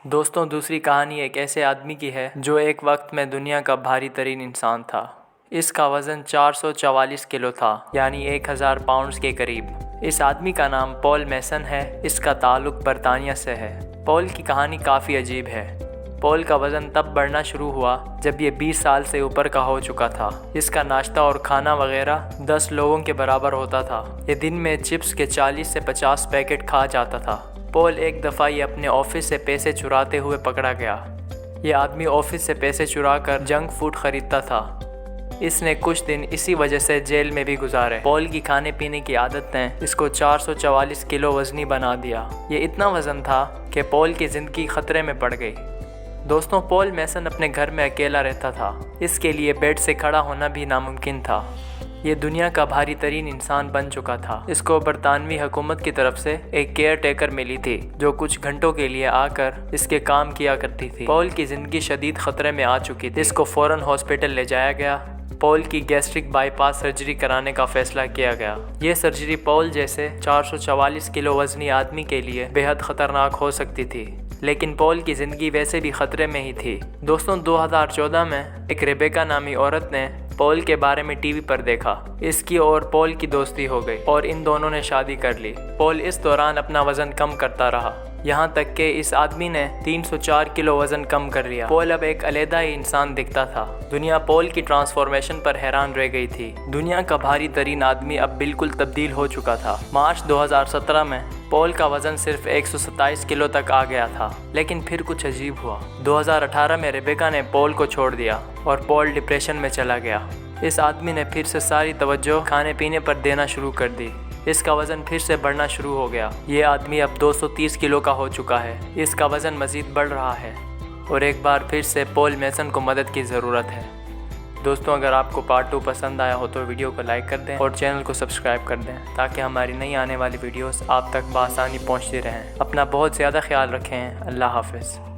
दोस्तों, दूसरी कहानी एक ऐसे आदमी की है जो एक वक्त में दुनिया का भारी तरीन इंसान था। इसका वज़न 444 किलो था, यानी 1000 पाउंड्स के करीब। इस आदमी का नाम पॉल मेसन है। इसका ताल्लुक बरतानिया से है। पॉल की कहानी काफ़ी अजीब है। पॉल का वज़न तब बढ़ना शुरू हुआ जब ये 20 साल से ऊपर का हो चुका था। इसका नाश्ता और खाना वगैरह 10 लोगों के बराबर होता था। ये दिन में चिप्स के 40 से 50 पैकेट खा जाता था। पॉल एक दफ़ा ये अपने ऑफिस से पैसे चुराते हुए पकड़ा गया। ये आदमी ऑफिस से पैसे चुरा कर जंक फूड खरीदता था। इसने कुछ दिन इसी वजह से जेल में भी गुजारे। पॉल की खाने पीने की आदत ने इसको 444 किलो वज़नी बना दिया। ये इतना वज़न था कि पॉल की ज़िंदगी ख़तरे में पड़ गई। दोस्तों, पॉल मेसन अपने घर में अकेला रहता था। इसके लिए बेड से खड़ा होना भी नामुमकिन था। ये दुनिया का भारी तरीन इंसान बन चुका था। इसको बरतानवी हुकूमत की तरफ से एक केयर टेकर मिली थी जो कुछ घंटों के लिए आकर इसके काम किया करती थी। पॉल की ज़िंदगी शदीद ख़तरे में आ चुकी थी। इसको फ़ौरन हॉस्पिटल ले जाया गया। पॉल की गैस्ट्रिक बाईपास सर्जरी कराने का फैसला किया गया। ये सर्जरी पॉल जैसे 444 किलो वज़नी आदमी के लिए बेहद ख़तरनाक हो सकती थी, लेकिन पॉल की ज़िंदगी वैसे भी ख़तरे में ही थी। दोस्तों, 2014 में एक रेबेका नामी औरत ने पॉल के बारे में टीवी पर देखा। इसकी और पॉल की दोस्ती हो गई और इन दोनों ने शादी कर ली। पॉल इस दौरान अपना वज़न कम करता रहा, यहाँ तक कि इस आदमी ने 304 किलो वज़न कम कर लिया। पॉल अब एक अलग ही इंसान दिखता था। दुनिया पॉल की ट्रांसफॉर्मेशन पर हैरान रह गई थी। दुनिया का भारी तरीन आदमी अब बिल्कुल तब्दील हो चुका था। मार्च 2017 में पॉल का वज़न सिर्फ 127 किलो तक आ गया था। लेकिन फिर कुछ अजीब हुआ। 2018 में रेबेका ने पॉल को छोड़ दिया और पॉल डिप्रेशन में चला गया। इस आदमी ने फिर से सारी तवज्जो खाने पीने पर देना शुरू कर दी। इसका वज़न फिर से बढ़ना शुरू हो गया। ये आदमी अब 230 किलो का हो चुका है। इसका वज़न मज़ीद बढ़ रहा है और एक बार फिर से पॉल मेसन को मदद की ज़रूरत है। दोस्तों, अगर आपको पार्ट 2 पसंद आया हो तो वीडियो को लाइक कर दें और चैनल को सब्सक्राइब कर दें ताकि हमारी नई आने वाली वीडियोस आप तक बआसानी पहुंचती रहें। अपना बहुत ज़्यादा ख्याल रखें। अल्लाह हाफ़िज़।